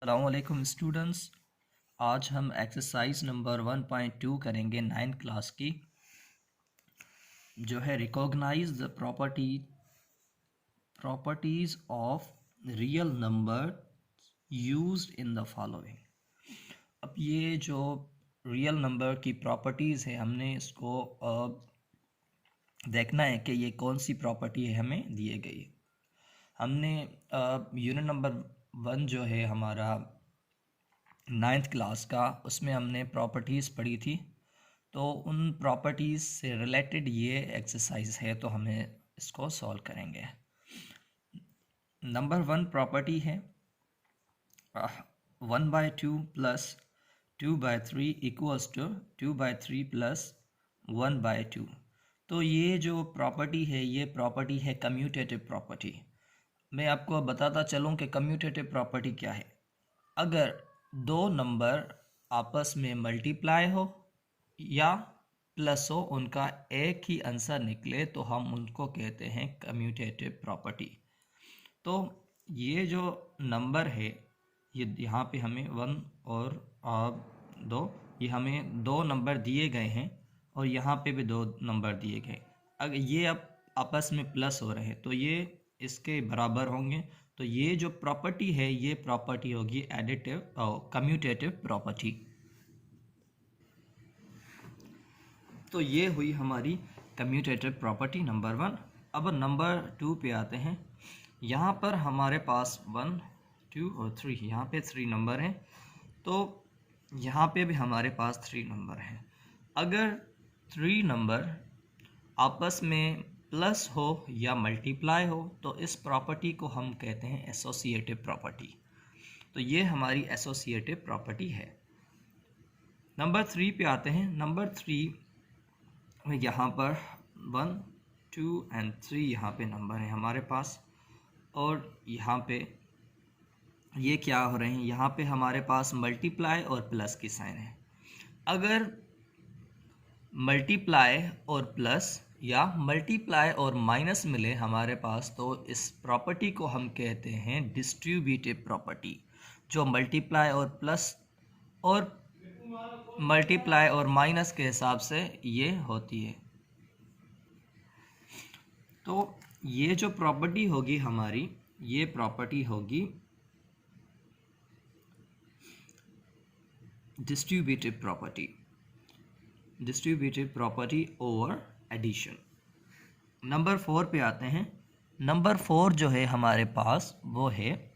अस्सलामुअलैकुम स्टूडेंट्स। आज हम एक्सरसाइज नंबर 1.2 करेंगे 9th क्लास की, जो है recognise the properties of real number used in the following. अब ये जो रियल नंबर की प्रॉपर्टीज़ है, हमने इसको देखना है कि ये कौन सी प्रॉपर्टी है हमें दिए गई। हमने यूनिट नंबर 1 जो है हमारा 9th क्लास का, उसमें हमने प्रॉपर्टीज़ पढ़ी थी। तो उन प्रॉपर्टीज़ से रिलेटेड ये एक्सरसाइज है, तो हमें इसको सॉल्व करेंगे। नंबर 1 प्रॉपर्टी है 1/2 प्लस 2/3 इक्वल्स टू 2/3 प्लस 1/2। तो ये जो प्रॉपर्टी है, ये प्रॉपर्टी है कम्यूटेटिव प्रॉपर्टी। मैं आपको बताता चलूँ कि कम्यूटेटिव प्रॉपर्टी क्या है। अगर दो नंबर आपस में मल्टीप्लाई हो या प्लस हो, उनका एक ही आंसर निकले, तो हम उनको कहते हैं कम्यूटेटिव प्रॉपर्टी। तो ये जो नंबर है, ये यहाँ पे हमें 1 और 2, ये हमें दो नंबर दिए गए हैं और यहाँ पे भी दो नंबर दिए गए। अगर ये अब आपस में प्लस हो रहे हैं तो ये इसके बराबर होंगे। तो ये जो प्रॉपर्टी है, ये प्रॉपर्टी होगी एडिटिव कम्यूटेटिव प्रॉपर्टी। तो ये हुई हमारी कम्यूटेटिव प्रॉपर्टी नंबर 1। अब नंबर 2 पे आते हैं। यहाँ पर हमारे पास 1, 2 और 3, यहाँ पे 3 नंबर हैं। तो यहाँ पे भी हमारे पास 3 नंबर हैं। अगर 3 नंबर आपस में प्लस हो या मल्टीप्लाई हो, तो इस प्रॉपर्टी को हम कहते हैं एसोसिएटिव प्रॉपर्टी। तो ये हमारी एसोसिएटिव प्रॉपर्टी है। नंबर 3 पे आते हैं। नंबर 3 में यहाँ पर 1, 2 एंड 3 यहाँ पे नंबर हैं हमारे पास, और यहाँ पे ये क्या हो रहे हैं, यहाँ पे हमारे पास मल्टीप्लाई और प्लस की साइन है। अगर मल्टीप्लाई और प्लस या मल्टीप्लाई और माइनस मिले हमारे पास, तो इस प्रॉपर्टी को हम कहते हैं डिस्ट्रीब्यूटिव प्रॉपर्टी, जो मल्टीप्लाई और प्लस और मल्टीप्लाई और माइनस के हिसाब से ये होती है। तो ये जो प्रॉपर्टी होगी हमारी, ये प्रॉपर्टी होगी distributive property over addition. Number 4 पे आते हैं। नंबर 4 जो है हमारे पास, वो है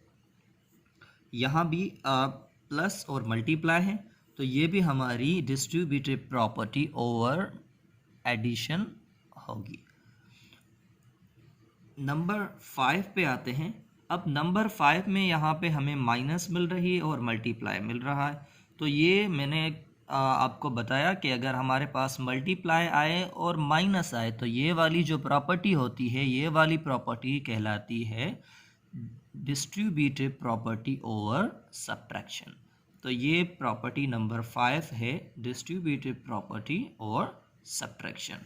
यहाँ भी प्लस और मल्टीप्लाई है, तो ये भी हमारी डिस्ट्रीब्यूटिव प्रॉपर्टी ओवर एडिशन होगी। नंबर 5 पे आते हैं। अब नंबर 5 में यहाँ पे हमें माइनस मिल रही है और मल्टीप्लाई मिल रहा है। तो ये मैंने आपको बताया कि अगर हमारे पास मल्टीप्लाई आए और माइनस आए, तो ये वाली जो प्रॉपर्टी होती है, ये वाली प्रॉपर्टी कहलाती है डिस्ट्रीब्यूटिव प्रॉपर्टी ओवर सब्ट्रैक्शन। तो ये प्रॉपर्टी नंबर 5 है, डिस्ट्रीब्यूटिव प्रॉपर्टी और सब्ट्रैक्शन।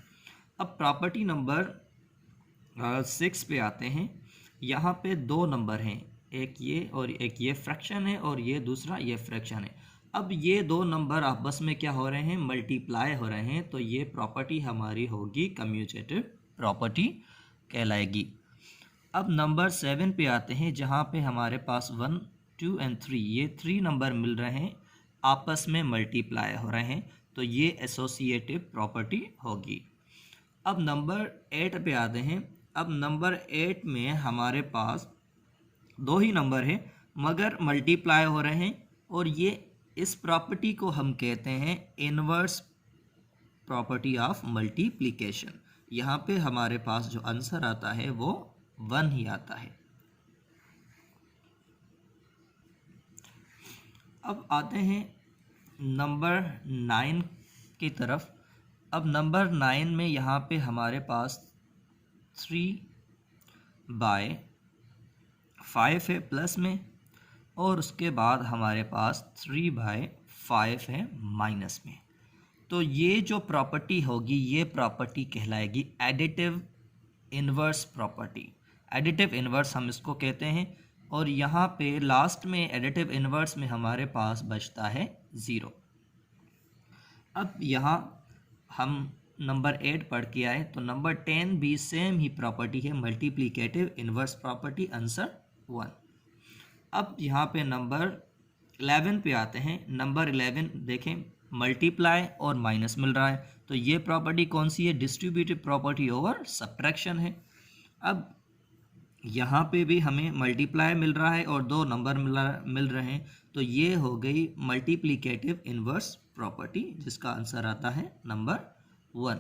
अब प्रॉपर्टी नंबर 6 पे आते हैं। यहाँ पे दो नंबर हैं, एक ये और एक ये फ्रैक्शन है, और ये दूसरा ये फ्रैक्शन है। अब ये दो नंबर आपस में क्या हो रहे हैं, मल्टीप्लाई हो रहे हैं। तो ये प्रॉपर्टी हमारी होगी कम्यूटेटिव प्रॉपर्टी कहलाएगी। अब नंबर 7 पे आते हैं, जहाँ पे हमारे पास 1, 2 एंड 3, ये 3 नंबर मिल रहे हैं, आपस में मल्टीप्लाई हो रहे हैं। तो ये एसोसिएटिव प्रॉपर्टी होगी। अब नंबर 8 पे आते हैं। अब नंबर 8 में हमारे पास दो ही नंबर हैं, मगर मल्टीप्लाई हो रहे हैं, और ये इस प्रॉपर्टी को हम कहते हैं इनवर्स प्रॉपर्टी ऑफ मल्टीप्लिकेशन। यहाँ पे हमारे पास जो आंसर आता है वो 1 ही आता है। अब आते हैं नंबर 9 की तरफ। अब नंबर 9 में यहाँ पे हमारे पास 3/5 है प्लस में, और उसके बाद हमारे पास 3/5 है माइनस में। तो ये जो प्रॉपर्टी होगी, ये प्रॉपर्टी कहलाएगी additive inverse property. Additive inverse हम इसको कहते हैं, और यहाँ पे लास्ट में एडिटिव इन्वर्स में हमारे पास बचता है 0। अब यहाँ हम नंबर 8 पढ़ के आए, तो नंबर 10 भी सेम ही प्रॉपर्टी है, मल्टीप्लिकेटिव इन्वर्स प्रॉपर्टी, आंसर 1। अब यहाँ पे नंबर 11 पे आते हैं। नंबर 11 देखें, मल्टीप्लाई और माइनस मिल रहा है, तो ये प्रॉपर्टी कौन सी है? डिस्ट्रीब्यूटिव प्रॉपर्टी ओवर सब्ट्रैक्शन है। अब यहाँ पे भी हमें मल्टीप्लाई मिल रहा है और दो नंबर मिल रहे हैं, तो ये हो गई मल्टीप्लिकेटिव इन्वर्स प्रॉपर्टी, जिसका आंसर आता है नंबर 1।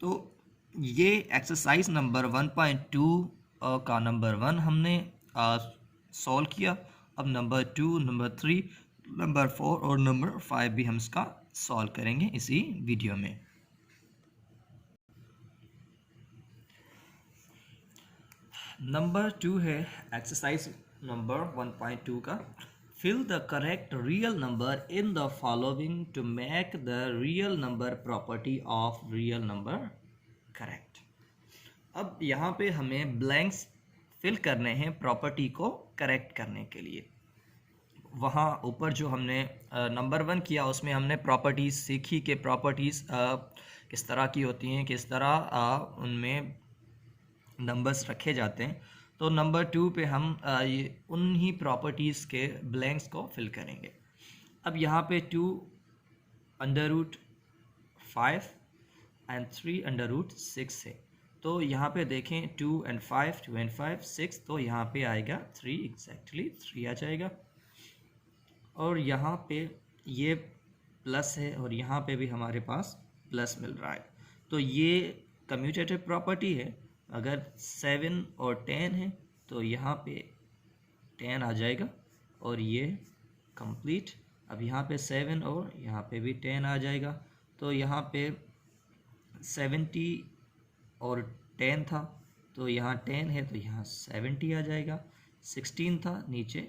तो ये एक्सरसाइज नंबर 1.2 का नंबर 1 हमने सॉल्व किया। अब नंबर 2, नंबर 3, नंबर 4 और नंबर 5 भी हम इसका सॉल्व करेंगे इसी वीडियो में। नंबर 2 है एक्सरसाइज नंबर 1.2 का, fill the correct real number in the following to make the real number property of real number correct. अब यहाँ पे हमें ब्लैंक्स फिल करने हैं प्रॉपर्टी को करेक्ट करने के लिए। वहाँ ऊपर जो हमने नंबर 1 किया उसमें हमने प्रॉपर्टीज़ सीखी कि प्रॉपर्टीज़ किस तरह की होती हैं, किस तरह उनमें नंबर्स रखे जाते हैं। तो नंबर 2 पे हम ये उन्हीं प्रॉपर्टीज़ के ब्लैंक्स को फिल करेंगे। अब यहाँ पे 2 under root 5 and 3 under root 6 है, तो यहाँ पे देखें 2 and 5, 2 and 5, 6, तो यहाँ पे आएगा 3, एग्जैक्टली 3 आ जाएगा। और यहाँ पे ये प्लस है और यहाँ पे भी हमारे पास प्लस मिल रहा है, तो ये कम्यूटेटिव प्रॉपर्टी है। अगर 7 और 10 है तो यहाँ पे 10 आ जाएगा और ये कंप्लीट। अब यहाँ पे 7 और यहाँ पे भी 10 आ जाएगा, तो यहाँ पे 70 और 10 था, तो यहाँ 10 है तो यहाँ 70 आ जाएगा। 16 था, नीचे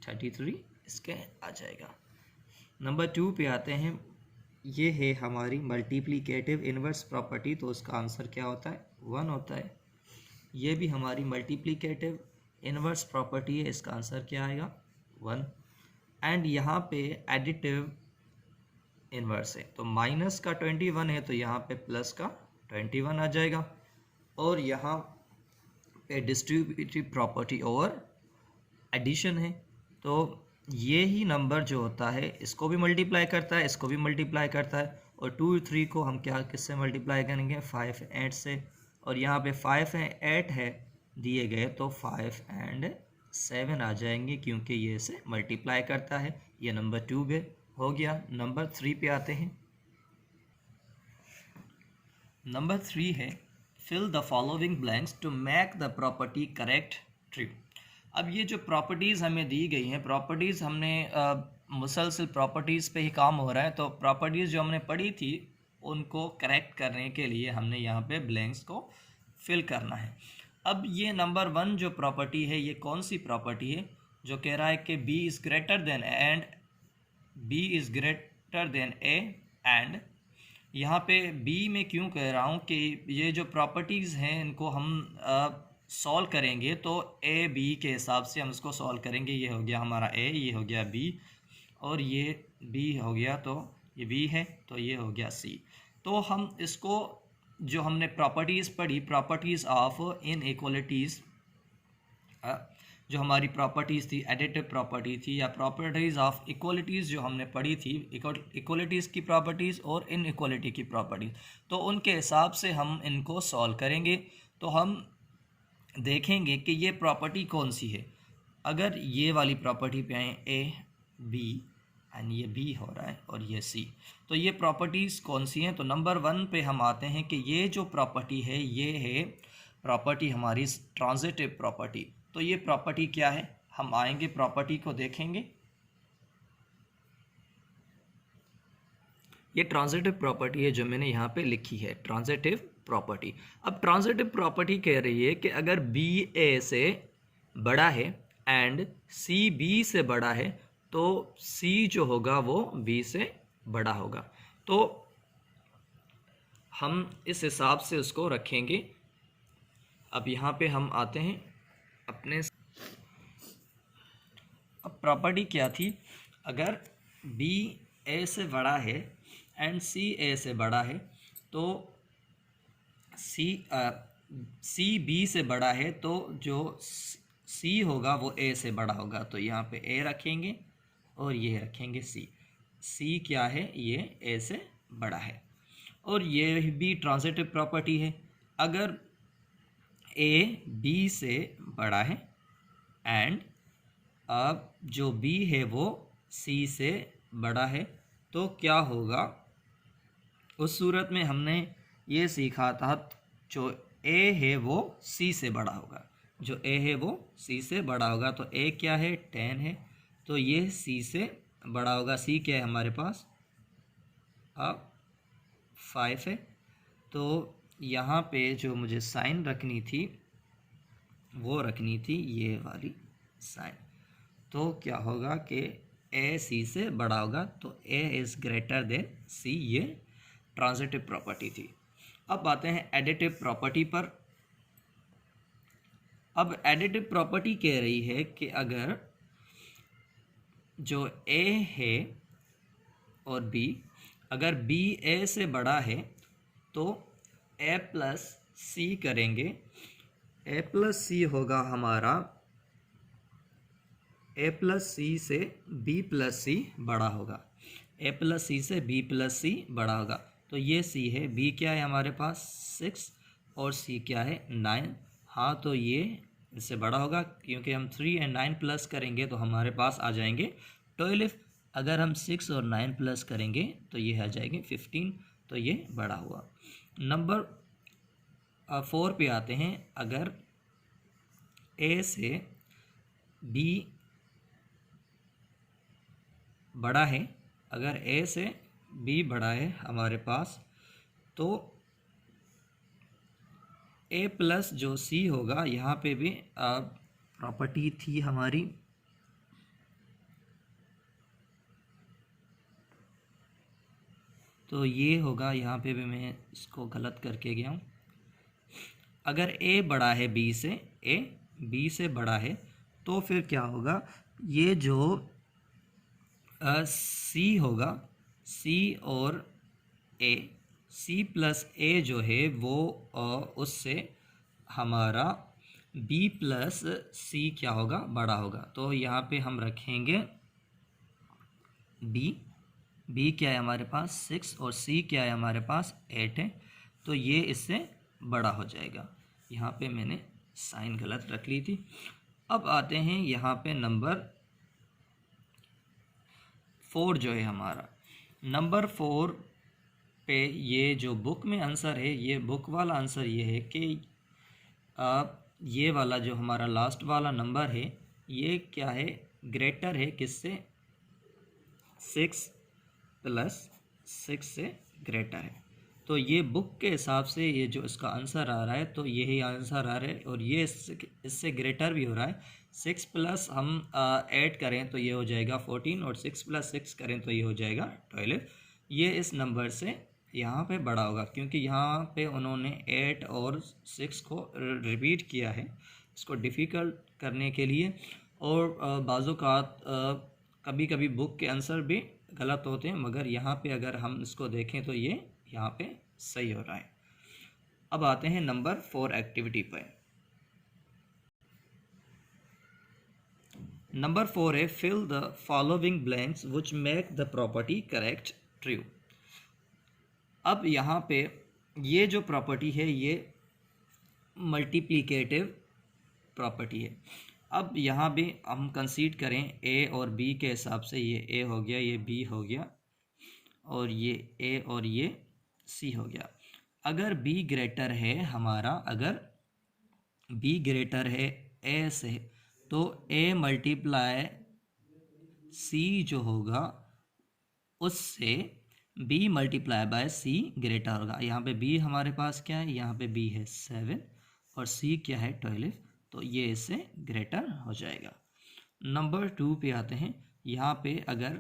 33 इसके आ जाएगा। नंबर 2 पे आते हैं, ये है हमारी मल्टीप्लिकेटिव इन्वर्स प्रॉपर्टी, तो उसका आंसर क्या होता है? 1 होता है। ये भी हमारी मल्टीप्लिकेटिव इन्वर्स प्रॉपर्टी है, इसका आंसर क्या आएगा? 1। एंड यहाँ पे एडिटिव इन्वर्स है, तो माइनस का 21 है तो यहाँ पे प्लस का 21 आ जाएगा। और यहाँ पे डिस्ट्रीब्यूटिव प्रॉपर्टी ओवर एडिशन है, तो ये ही नंबर जो होता है इसको भी मल्टीप्लाई करता है, इसको भी मल्टीप्लाई करता है। और 2, 3 को हम क्या किससे मल्टीप्लाई करेंगे? 5, 8 से। और यहाँ पे 5 है 8 है दिए गए, तो 5 and 7 आ जाएंगे, क्योंकि ये इसे मल्टीप्लाई करता है। ये नंबर 2 पे हो गया। नंबर 3 पे आते हैं। नंबर 3 है, fill the following blanks to make the property correct true. अब ये जो प्रॉपर्टीज़ हमें दी गई हैं, प्रॉपर्टीज़ हमने मुसलसल प्रॉपर्टीज़ पे ही काम हो रहा है, तो प्रॉपर्टीज़ जो हमने पढ़ी थी उनको करेक्ट करने के लिए हमने यहाँ पे ब्लैंक्स को फिल करना है। अब ये नंबर 1 जो प्रॉपर्टी है, ये कौन सी प्रॉपर्टी है? जो कह रहा है कि B is greater than and B is greater than A, and यहाँ पे B में क्यों कह रहा हूँ कि ये जो प्रॉपर्टीज़ हैं इनको हम सॉल्व करेंगे, तो A B के हिसाब से हम इसको सॉल्व करेंगे। ये हो गया हमारा A, ये हो गया B, और ये B हो गया, तो ये B है, तो ये हो गया C। तो हम इसको जो हमने प्रॉपर्टीज़ पढ़ी, प्रॉपर्टीज़ ऑफ इनइक्वालिटीज़, जो हमारी प्रॉपर्टीज़ थी, एडिटिव प्रॉपर्टी थी, या प्रॉपर्टीज़ ऑफ इक्वालिटीज़ जो हमने पढ़ी थी, इक्वालिटीज़ की प्रॉपर्टीज़ और इनइक्वालिटी की प्रॉपर्टीज़, तो उनके हिसाब से हम इनको सॉल्व करेंगे। तो हम देखेंगे कि ये प्रॉपर्टी कौन सी है। अगर ये वाली प्रॉपर्टी पे आए, A B एंड ये B हो रहा है और ये C, तो ये प्रॉपर्टीज़ कौन सी हैं? तो नंबर 1 पे हम आते हैं कि ये जो प्रॉपर्टी है ये है प्रॉपर्टी हमारी ट्रांजिटिव प्रॉपर्टी। तो ये प्रॉपर्टी क्या है? हम आएंगे प्रॉपर्टी को देखेंगे। ये ट्रांजिटिव प्रॉपर्टी है जो मैंने यहाँ पे लिखी है, ट्रांजिटिव प्रॉपर्टी। अब ट्रांजिटिव प्रॉपर्टी कह रही है कि अगर B A से बड़ा है एंड C B से बड़ा है, तो C जो होगा वो B से बड़ा होगा। तो हम इस हिसाब से उसको रखेंगे। अब यहाँ पे हम आते हैं अपने प्रॉपर्टी क्या थी, अगर बी ए से बड़ा है एंड सी ए से बड़ा है तो सी बी से बड़ा है तो जो सी होगा वो ए से बड़ा होगा। तो यहाँ पे ए रखेंगे और ये रखेंगे सी। सी क्या है, ये ए से बड़ा है। और ये भी ट्रांजिटिव प्रॉपर्टी है, अगर ए बी से बड़ा है एंड अब जो बी है वो सी से बड़ा है तो क्या होगा, उस सूरत में हमने ये सीखा था जो ए है वो सी से बड़ा होगा, जो ए है वो सी से बड़ा होगा। तो ए क्या है, 10 है, तो ये सी से बड़ा होगा। सी क्या है हमारे पास, अब 5 है। तो यहाँ पे जो मुझे साइन रखनी थी वो रखनी थी ये वाली साइन। तो क्या होगा कि ए सी से बड़ा होगा, तो ए इज़ ग्रेटर देन सी, ये ट्रांजिटिव प्रॉपर्टी थी। अब आते हैं एडिटिव प्रॉपर्टी पर। अब एडिटिव प्रॉपर्टी कह रही है कि अगर जो ए है और बी, अगर बी ए से बड़ा है तो ए प्लस सी करेंगे। ए प्लस सी होगा हमारा, ए प्लस सी से बी प्लस सी बड़ा होगा, ए प्लस सी से बी प्लस सी बड़ा होगा। तो ये सी है, बी क्या है हमारे पास 6 और सी क्या है 9। हाँ, तो ये इससे बड़ा होगा क्योंकि हम 3 और 9 प्लस करेंगे तो हमारे पास आ जाएंगे 12। अगर हम 6 और 9 प्लस करेंगे तो ये आ जाएंगे 15, तो ये बड़ा हुआ। नंबर 4 पे आते हैं। अगर ए से बी बड़ा है, अगर ए से बी बड़ा है हमारे पास, तो ए प्लस जो सी होगा, यहाँ पे भी प्रॉपर्टी थी हमारी, तो ये होगा, यहाँ पे भी मैं इसको गलत करके गया हूँ। अगर ए बड़ा है बी से, ए बी से बड़ा है, तो फिर क्या होगा, ये जो सी होगा, सी और ए, सी प्लस ए जो है वो उससे हमारा बी प्लस सी क्या होगा, बड़ा होगा। तो यहाँ पे हम रखेंगे बी, बी क्या है हमारे पास 6 और सी क्या है हमारे पास 8 है, तो ये इससे बड़ा हो जाएगा। यहाँ पे मैंने साइन गलत रख ली थी। अब आते हैं यहाँ पे नंबर 4 जो है हमारा, नंबर 4 पे ये जो बुक में आंसर है, ये बुक वाला आंसर ये है कि ये वाला जो हमारा लास्ट वाला नंबर है ये क्या है, ग्रेटर है किससे, 6 प्लस 6 से ग्रेटर है। तो ये बुक के हिसाब से ये जो इसका आंसर आ रहा है, तो यही आंसर आ रहा है और ये इससे ग्रेटर भी हो रहा है। 6 प्लस हम 8 करें तो ये हो जाएगा 14 और 6 प्लस 6 करें तो ये हो जाएगा 12। ये इस नंबर से यहाँ पे बड़ा होगा क्योंकि यहाँ पे उन्होंने 8 और 6 को रिपीट किया है इसको डिफ़िकल्ट करने के लिए। और बाज़ात कभी कभी बुक के आंसर भी गलत होते हैं, मगर यहाँ पे अगर हम इसको देखें तो ये यहाँ पे सही हो रहा है। अब आते हैं नंबर 4 एक्टिविटी पर। नंबर 4 है fill the following blanks which make the property correct true. अब यहाँ पे ये जो प्रॉपर्टी है ये मल्टीप्लिकेटिव प्रॉपर्टी है। अब यहाँ भी हम कंसीड करें ए और बी के हिसाब से, ये ए हो गया, ये बी हो गया और ये ए और ये सी हो गया। अगर बी ग्रेटर है हमारा, अगर बी ग्रेटर है ए से, तो ए मल्टीप्लाई सी जो होगा उससे B multiply by C greater होगा। यहाँ पे बी हमारे पास क्या है, यहाँ पे बी है 7 और सी क्या है 12, तो ये इससे ग्रेटर हो जाएगा। नंबर 2 पे आते हैं। यहाँ पे अगर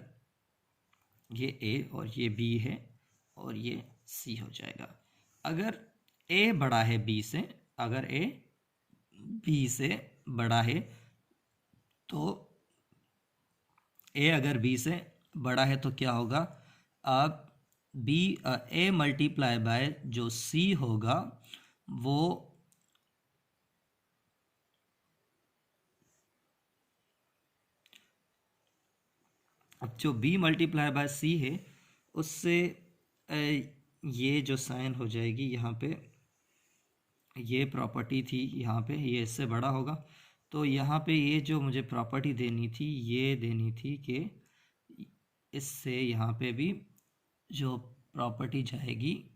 ये ए और ये बी है और ये सी हो जाएगा। अगर ए बड़ा है बी से, अगर ए बी से बड़ा है तो ए अगर बी से बड़ा है तो क्या होगा, अब बी ए मल्टीप्लाई बाय जो सी होगा वो अब जो b मल्टीप्लाई बाय सी है उससे ये जो साइन हो जाएगी यहाँ पे, ये प्रॉपर्टी थी यहाँ पे, ये इससे बड़ा होगा। तो यहाँ पे ये जो मुझे प्रॉपर्टी देनी थी ये देनी थी कि इससे यहाँ पे भी जो प्रॉपर्टी जाएगी,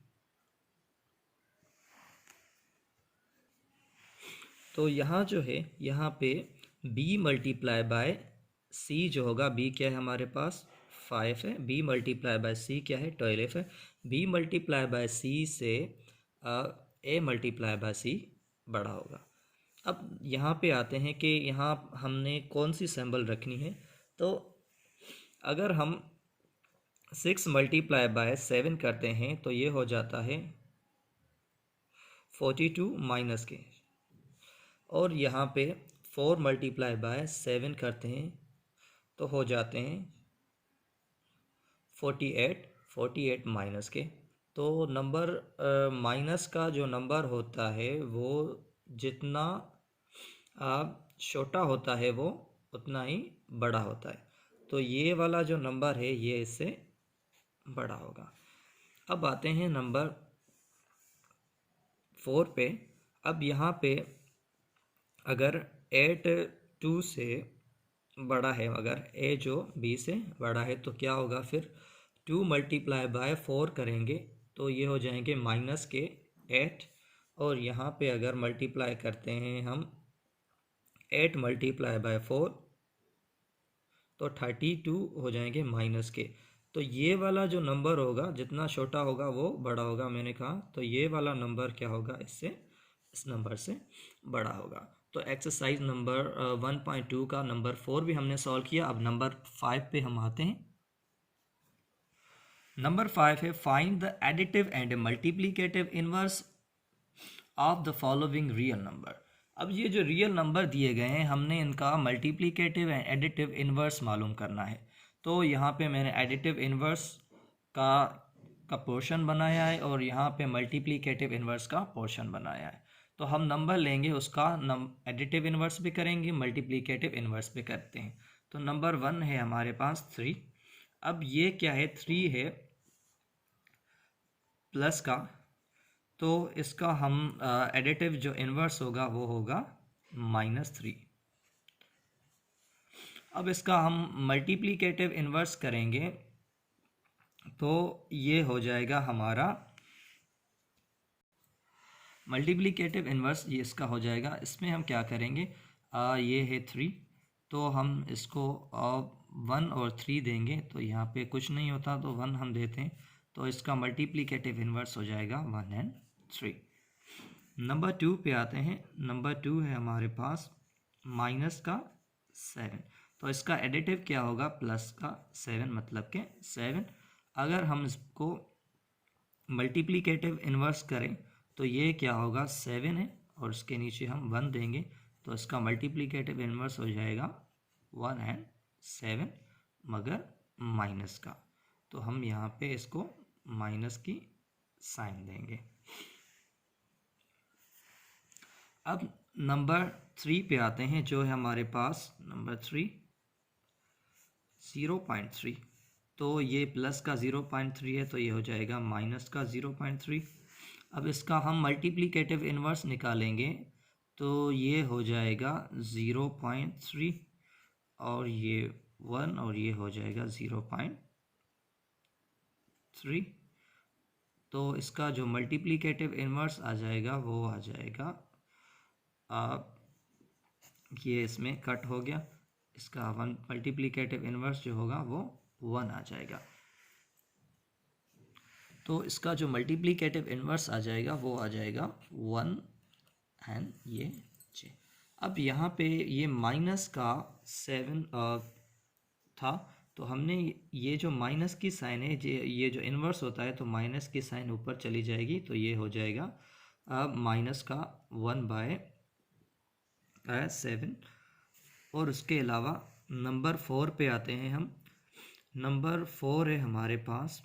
तो यहाँ जो है यहाँ पे b मल्टीप्लाई बाय सी जो होगा, b क्या है हमारे पास 5 है, b मल्टीप्लाई बाय सी क्या है 12 है। b मल्टीप्लाई बाय सी से a मल्टीप्लाई बाय सी बड़ा होगा। अब यहाँ पे आते हैं कि यहाँ हमने कौन सी सिंबल रखनी है। तो अगर हम 6 मल्टीप्लाई बाय 7 करते हैं तो ये हो जाता है 42 माइनस के, और यहाँ पे 4 मल्टीप्लाई बाय 7 करते हैं तो हो जाते हैं 48 माइनस के। तो नंबर माइनस का जो नंबर होता है वो जितना छोटा होता है वो उतना ही बड़ा होता है। तो ये वाला जो नंबर है ये इससे बड़ा होगा। अब आते हैं नंबर 4 पे। अब यहाँ पे अगर 8 2 से बड़ा है, अगर a जो b से बड़ा है तो क्या होगा, फिर 2 मल्टीप्लाई बाय 4 करेंगे तो ये हो जाएंगे माइनस के 8, और यहाँ पे अगर मल्टीप्लाई करते हैं हम 8 मल्टीप्लाई बाय 4 तो 32 हो जाएंगे माइनस के। तो ये वाला जो नंबर होगा जितना छोटा होगा वो बड़ा होगा, मैंने कहा। तो ये वाला नंबर क्या होगा, इससे इस नंबर से बड़ा होगा। तो एक्सरसाइज नंबर 1.2 का नंबर 4 भी हमने सॉल्व किया। अब नंबर 5 पे हम आते हैं। नंबर 5 है find the additive and multiplicative inverse of the following real number. अब ये जो रियल नंबर दिए गए हैं हमने इनका मल्टीप्लिकेटिव एंड एडिटिव इनवर्स मालूम करना है। तो यहाँ पे मैंने एडिटिव इनवर्स का पोर्शन बनाया है और यहाँ पे मल्टीप्लिकेटिव इनवर्स का पोर्शन बनाया है। तो हम नंबर लेंगे उसका एडिटिव इनवर्स भी करेंगे, मल्टीप्लिकेटिव इनवर्स भी करते हैं। तो नंबर 1 है हमारे पास 3। अब ये क्या है, 3 है प्लस का, तो इसका हम एडिटिव जो इन्वर्स होगा वो होगा -3। अब इसका हम मल्टीप्लिकेटिव इन्वर्स करेंगे तो ये हो जाएगा हमारा मल्टीप्लिकेटिव इन्वर्स, ये इसका हो जाएगा। इसमें हम क्या करेंगे, ये है 3 तो हम इसको 1 और 3 देंगे तो यहाँ पे कुछ नहीं होता तो 1 हम देते हैं, तो इसका मल्टीप्लिकेटिव इन्वर्स हो जाएगा 1 एंड 3। नंबर 2 पे आते हैं। नंबर 2 है हमारे पास माइनस का 7, तो इसका एडिटिव क्या होगा, प्लस का 7 मतलब के 7। अगर हम इसको मल्टीप्लिकेटिव इन्वर्स करें तो ये क्या होगा, 7 है और इसके नीचे हम 1 देंगे तो इसका मल्टीप्लिकेटिव इन्वर्स हो जाएगा 1 एंड 7 मगर माइनस का। तो हम यहाँ पे इसको माइनस की साइन देंगे। अब नंबर 3 पे आते हैं जो है हमारे पास नंबर 3 0.3। तो ये प्लस का 0.3 है तो ये हो जाएगा माइनस का 0.3। अब इसका हम मल्टीप्लिकेटिव इन्वर्स निकालेंगे तो ये हो जाएगा 0.3 और ये 1 और ये हो जाएगा 0.3। तो इसका जो मल्टीप्लिकेटिव इन्वर्स आ जाएगा वो आ जाएगा, ये इसमें कट हो गया, इसका 1 मल्टीप्लिकेटिव इन्वर्स जो होगा वो 1 आ जाएगा। तो इसका जो मल्टीप्लिकेटिव इन्वर्स आ जाएगा वो आ जाएगा 1 एंड ये j। अब यहाँ पे ये माइनस का 7 था तो हमने ये जो माइनस की साइन है, ये जो इन्वर्स होता है तो माइनस की साइन ऊपर चली जाएगी तो ये हो जाएगा अब माइनस का 1/7 और उसके अलावा नंबर 4 पे आते हैं हम। नंबर 4 है हमारे पास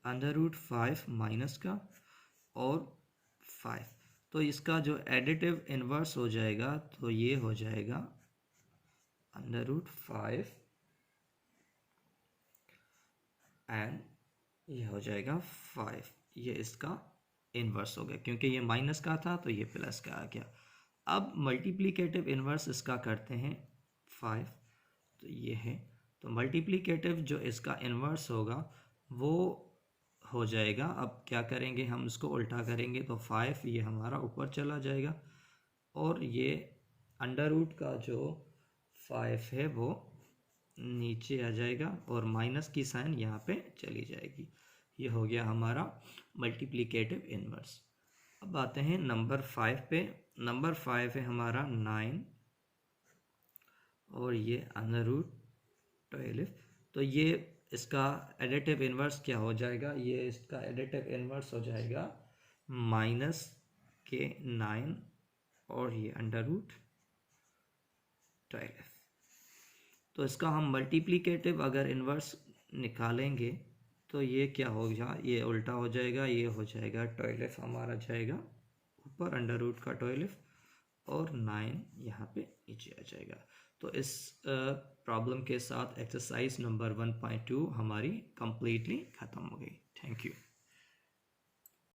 √5 माइनस का और 5। तो इसका जो एडिटिव इन्वर्स हो जाएगा तो ये हो जाएगा √5 एंड ये हो जाएगा 5। ये इसका इन्वर्स हो गया, क्योंकि ये माइनस का था तो ये प्लस का आ गया। अब मल्टीप्लिकेटिव इन्वर्स इसका करते हैं 5, तो ये है। तो मल्टीप्लिकेटिव जो इसका इन्वर्स होगा वो हो जाएगा, अब क्या करेंगे हम इसको उल्टा करेंगे तो 5 ये हमारा ऊपर चला जाएगा और ये अंडर रूट का जो 5 है वो नीचे आ जाएगा और माइनस की साइन यहाँ पे चली जाएगी। ये हो गया हमारा मल्टीप्लिकेटिव इन्वर्स। अब आते हैं नंबर 5 पे। नंबर 5 है हमारा 9 और ये √12। तो ये इसका एडिटिव इन्वर्स क्या हो जाएगा, ये इसका एडिटिव इन्वर्स हो जाएगा माइनस के 9 और ये √12। तो इसका हम मल्टीप्लिकेटिव अगर इन्वर्स निकालेंगे तो ये क्या होगा, ये उल्टा हो जाएगा, ये हो जाएगा 12 हमारा जाएगा ऊपर √12 और 9 यहाँ पे नीचे आ जाएगा। तो इस प्रॉब्लम के साथ एक्सरसाइज नंबर 1.2 हमारी कंप्लीटली ख़त्म हो गई। Thank you.